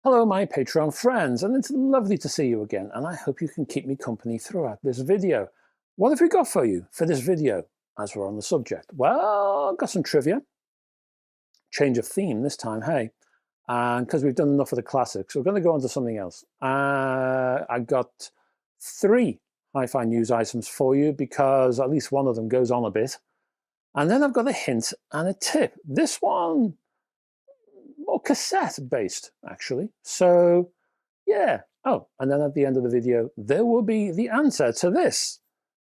Hello my Patreon friends, and it's lovely to see you again, and I hope you can keep me company throughout this video. What have we got for you for this video, as we're on the subject? Well, I've got some trivia. Change of theme this time, hey. And because we've done enough of the classics, we're going to go on to something else. I got 3 hi-fi news items for you, because at least one of them goes on a bit. And then I've got a hint and a tip. This one, more cassette-based, actually. So, yeah. Oh, and then at the end of the video, there will be the answer to this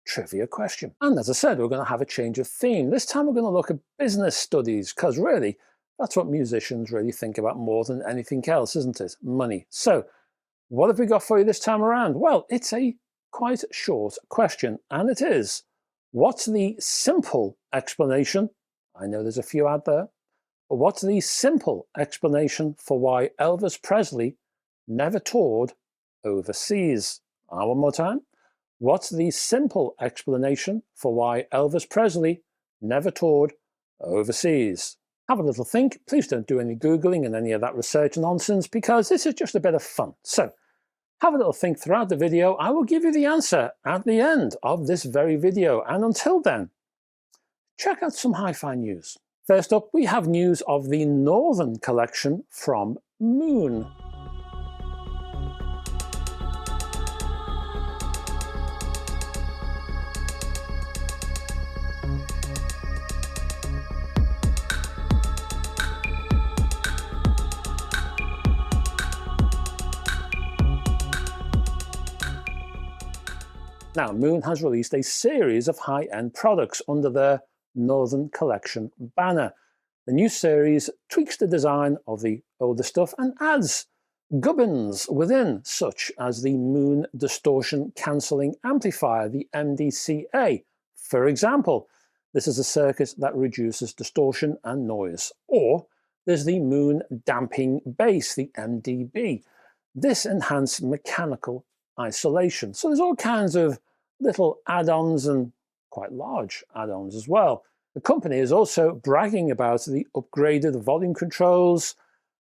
trivia question. And as I said, we're going to have a change of theme. This time we're going to look at business studies, because really, that's what musicians really think about more than anything else, isn't it? Money. So, what have we got for you this time around? Well, it's a quite short question, and it is, what's the simple explanation? I know there's a few out there. But what's the simple explanation for why Elvis Presley never toured overseas? One more time. What's the simple explanation for why Elvis Presley never toured overseas? Have a little think. Please don't do any Googling and any of that research nonsense, because this is just a bit of fun. So have a little think throughout the video. I will give you the answer at the end of this very video. And until then, check out some hi-fi news. First up, we have news of the Northern collection from Moon. Now, Moon has released a series of high-end products under their Northern Collection banner. The new series tweaks the design of the older stuff and adds gubbins within, such as the Moon Distortion Cancelling Amplifier, the MDCA. For example, this is a circuit that reduces distortion and noise. Or there's the Moon Damping Bass, the MDB. This enhanced mechanical isolation. So there's all kinds of little add-ons and quite large add-ons as well. The company is also bragging about the upgraded volume controls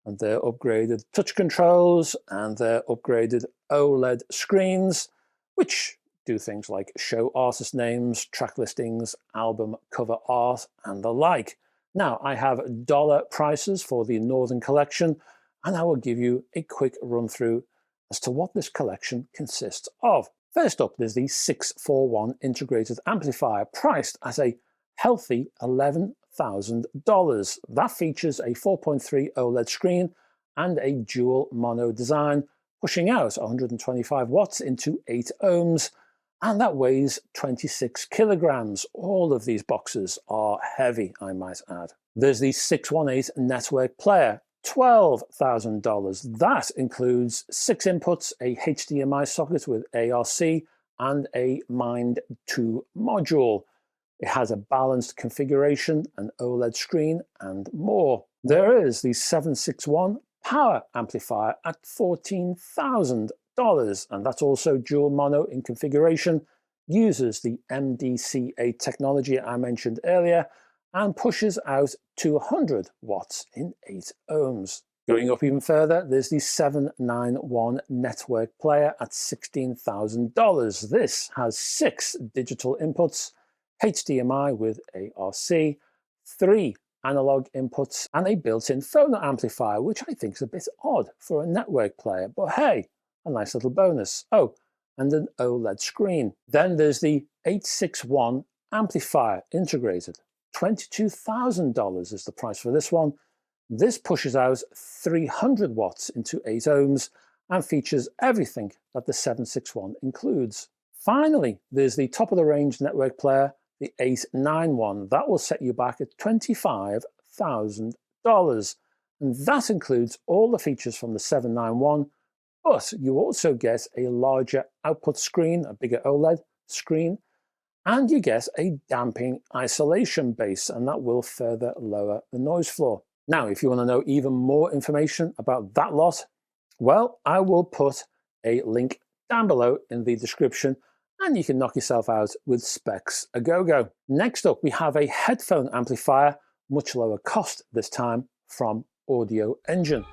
and their upgraded touch controls and their upgraded OLED screens, which do things like show artist names, track listings, album cover art, and the like. Now, I have dollar prices for the Northern collection, and I will give you a quick run through as to what this collection consists of. First up, there's the 641 integrated amplifier, priced at a healthy $11,000. That features a 4.3 OLED screen and a dual mono design, pushing out 125 watts into 8 ohms, and that weighs 26 kilograms. All of these boxes are heavy, I might add. There's the 618 network player, $12,000. That includes 6 inputs, a HDMI socket with ARC, and a Mind 2 module. It has a balanced configuration, an OLED screen, and more. There is the 761 power amplifier at $14,000, and that's also dual mono in configuration, uses the MDCA technology I mentioned earlier, and pushes out 200 watts in 8 ohms. Going up even further, there's the 791 network player at $16,000. This has 6 digital inputs, HDMI with ARC, 3 analog inputs, and a built-in phono amplifier, which I think is a bit odd for a network player, but hey, a nice little bonus. Oh, and an OLED screen. Then there's the 861 amplifier integrated. $22,000 is the price for this one. This pushes out 300 watts into 8 ohms and features everything that the 761 includes. Finally, there's the top-of-the-range network player, the 891. That will set you back at $25,000. And that includes all the features from the 791, but you also get a larger output screen, a bigger OLED screen, and you get a damping isolation base, and that will further lower the noise floor. Now, if you want to know even more information about that lot, well, I will put a link down below in the description, and you can knock yourself out with specs a go-go. Next up, we have a headphone amplifier, much lower cost this time, from Audioengine.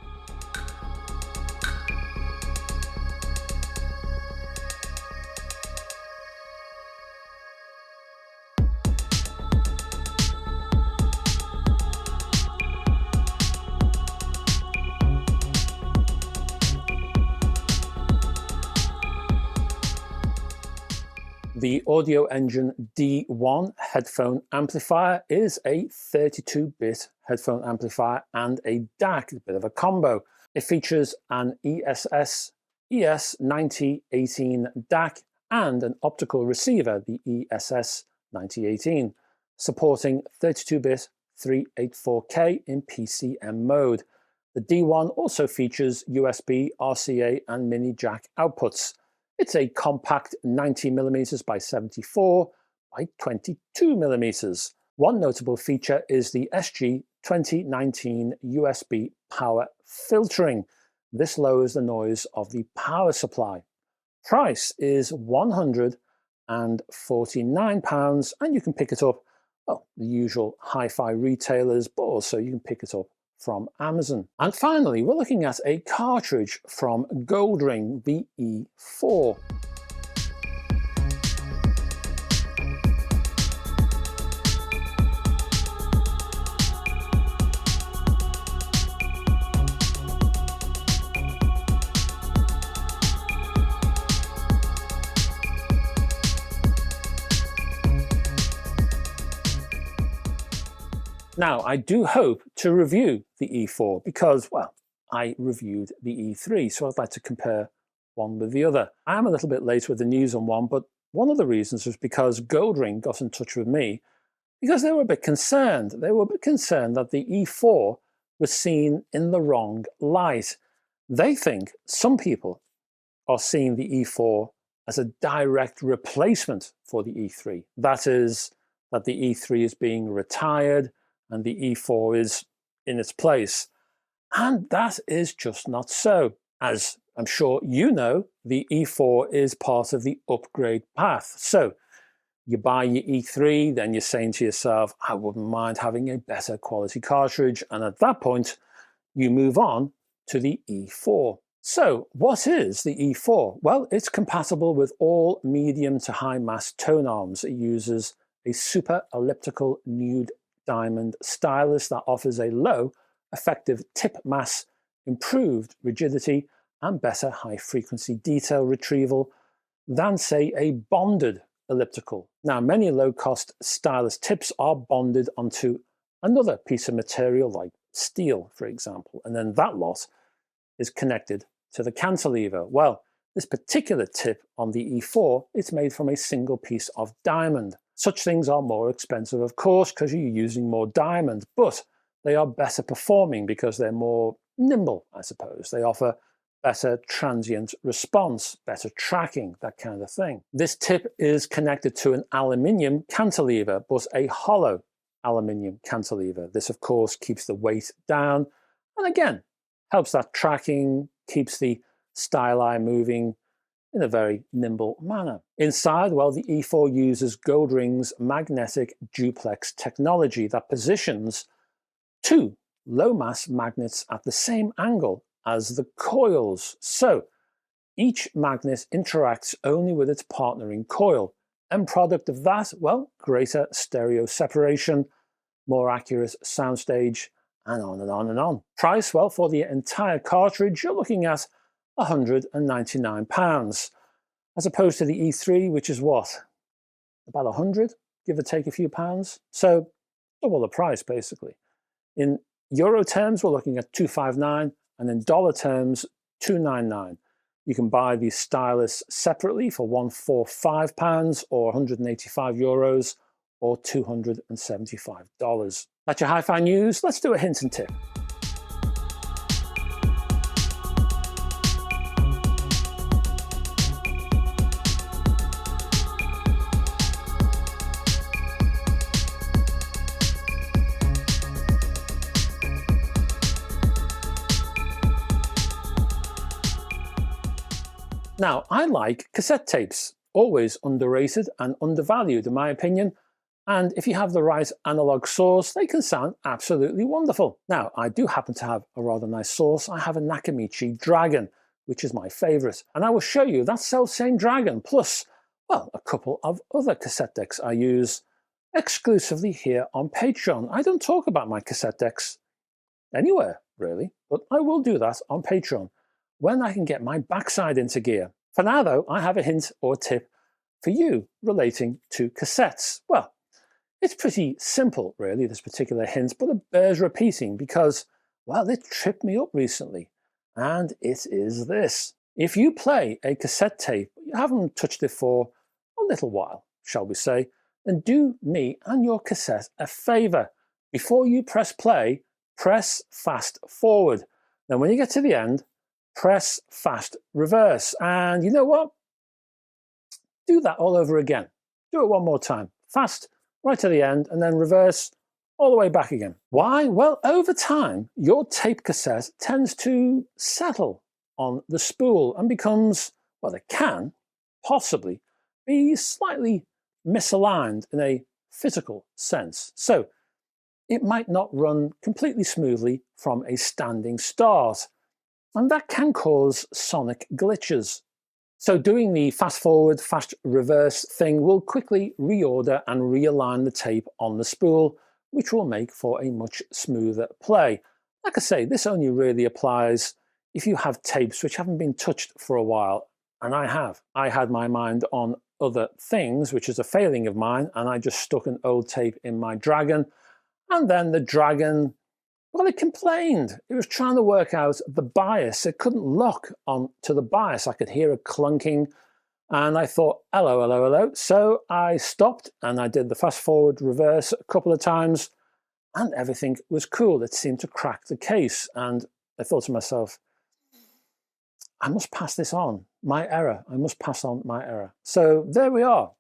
The Audioengine D1 headphone amplifier is a 32-bit headphone amplifier and a DAC, a bit of a combo. It features an ES9018 DAC and an optical receiver, the ESS9018, supporting 32-bit 384K in PCM mode. The D1 also features USB, RCA and mini jack outputs. It's a compact 90mm by 74 by 22mm. One notable feature is the SG2019 USB power filtering. This lowers the noise of the power supply. Price is £149 and you can pick it up, well, the usual HiFi retailers, but also you can pick it up from Amazon. And finally, we're looking at a cartridge from Goldring, the E4. Now, I do hope to review the E4 because, well, I reviewed the E3, so I'd like to compare one with the other. I am a little bit late with the news on one, but one of the reasons was because Goldring got in touch with me because they were a bit concerned. They were a bit concerned that the E4 was seen in the wrong light. They think some people are seeing the E4 as a direct replacement for the E3. That is, that the E3 is being retired and the E4 is in its place. And that is just not so. As I'm sure you know, the E4 is part of the upgrade path. So you buy your E3, then you're saying to yourself, I wouldn't mind having a better quality cartridge. And at that point, you move on to the E4. So what is the E4? Well, it's compatible with all medium to high mass tone arms. It uses a super elliptical nude diamond stylus that offers a low effective tip mass, improved rigidity and better high frequency detail retrieval than, say, a bonded elliptical. Now, many low-cost stylus tips are bonded onto another piece of material like steel, for example, and then that lot is connected to the cantilever. Well, this particular tip on the E4 is made from a single piece of diamond. Such things are more expensive, of course, because you're using more diamond, but they are better performing because they're more nimble, I suppose. They offer better transient response, better tracking, that kind of thing. This tip is connected to an aluminium cantilever, but a hollow aluminium cantilever. This, of course, keeps the weight down, and again, helps that tracking, keeps the styli moving in a very nimble manner. Inside, well, the E4 uses Goldring's magnetic duplex technology that positions two low-mass magnets at the same angle as the coils. So each magnet interacts only with its partnering coil. End product of that, well, greater stereo separation, more accurate soundstage, and on and on and on. Price, well, for the entire cartridge, you're looking at £199, as opposed to the E3, which is what? About 100, give or take a few pounds. So double the price, basically. In euro terms, we're looking at $259, and in dollar terms, $299. You can buy the stylus separately for £145 or 185 euros or $275. That's your HiFi news. Let's do a hint and tip. Now, I like cassette tapes, always underrated and undervalued in my opinion, and if you have the right analog source, they can sound absolutely wonderful. Now, I do happen to have a rather nice source. I have a Nakamichi Dragon, which is my favorite, and I will show you that self-same Dragon, plus, well, a couple of other cassette decks I use exclusively here on Patreon. I don't talk about my cassette decks anywhere, really, but I will do that on Patreon when I can get my backside into gear. For now, though, I have a hint or tip for you relating to cassettes? Well, it's pretty simple, really, this particular hint, but it bears repeating because, well, it tripped me up recently. And it is this. If you play a cassette tape, you haven't touched it for a little while, shall we say, then do me and your cassette a favor. Before you press play, press fast forward. Then when you get to the end, press fast reverse. And you know what? Do that all over again. Do it one more time. Fast right to the end and then reverse all the way back again. Why? Well, over time, your tape cassette tends to settle on the spool and becomes, well, it can possibly be slightly misaligned in a physical sense. So it might not run completely smoothly from a standing start, and that can cause sonic glitches. So doing the fast forward, fast reverse thing will quickly reorder and realign the tape on the spool, which will make for a much smoother play. Like I say, this only really applies if you have tapes which haven't been touched for a while, and I have. I had my mind on other things, which is a failing of mine, and I just stuck an old tape in my Dragon, and then the Dragon, well, it complained. It was trying to work out the bias. It couldn't lock on to the bias. I could hear it clunking, and I thought, hello, hello, hello. So I stopped and I did the fast forward reverse a couple of times, and everything was cool. It seemed to crack the case, and I thought to myself, I must pass this on. My error. I must pass on my error. So there we are.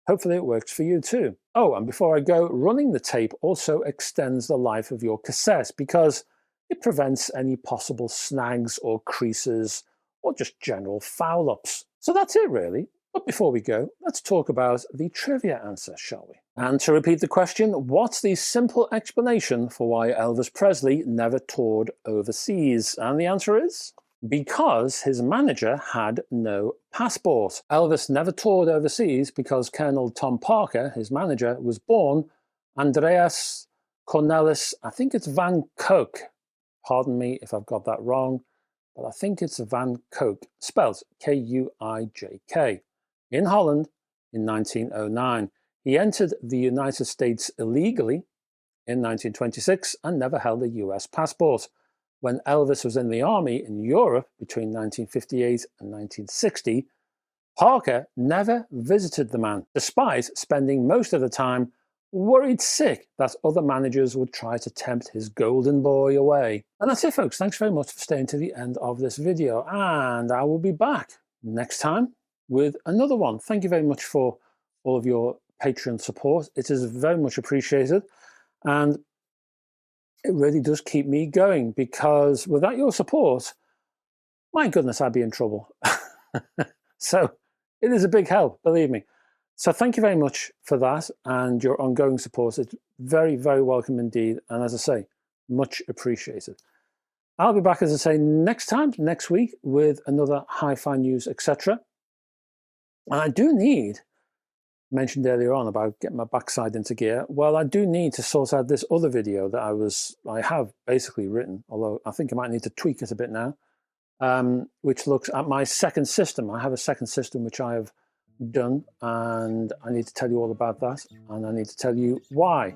Hopefully it works for you too. Oh, and before I go, running the tape also extends the life of your cassette because it prevents any possible snags or creases or just general foul-ups. So that's it really. But before we go, let's talk about the trivia answer, shall we? And to repeat the question, what's the simple explanation for why Elvis Presley never toured overseas? And the answer is because his manager had no passport. Elvis never toured overseas because Colonel Tom Parker, his manager, was born Andreas Cornelis, I think it's Van Kook. Pardon me if I've got that wrong, but I think it's Van Kook, spelled K-U-I-J-K, in Holland in 1909. He entered the United States illegally in 1926 and never held a US passport. When Elvis was in the army in Europe between 1958 and 1960, Parker never visited the man, despite spending most of the time worried sick that other managers would try to tempt his golden boy away. And that's it, folks. Thanks very much for staying to the end of this video, and I will be back next time with another one. Thank you very much for all of your Patreon support. It is very much appreciated, and it really does keep me going, because without your support, my goodness, I'd be in trouble. So it is a big help, believe me. So thank you very much for that and your ongoing support. It's very, very welcome indeed. And as I say, much appreciated. I'll be back, as I say, next week with another hi-fi news, etc. And I do need, mentioned earlier on about getting my backside into gear, well, I do need to sort out this other video that I have basically written, although I think I might need to tweak it a bit now, which looks at my second system. I have a second system which I have done, and I need to tell you all about that, and I need to tell you why,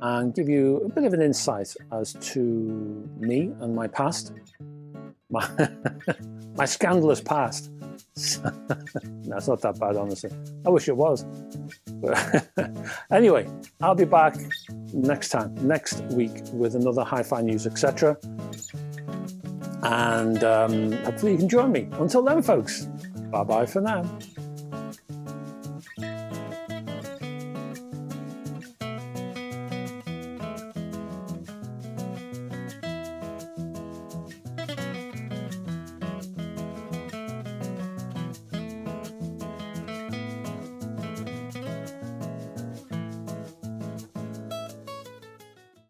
and give you a bit of an insight as to me and my past, my scandalous past. No, it's not that bad, honestly. I wish it was. But anyway, I'll be back next week with another hi-fi news, etc. And hopefully you can join me. Until then, folks, bye-bye for now.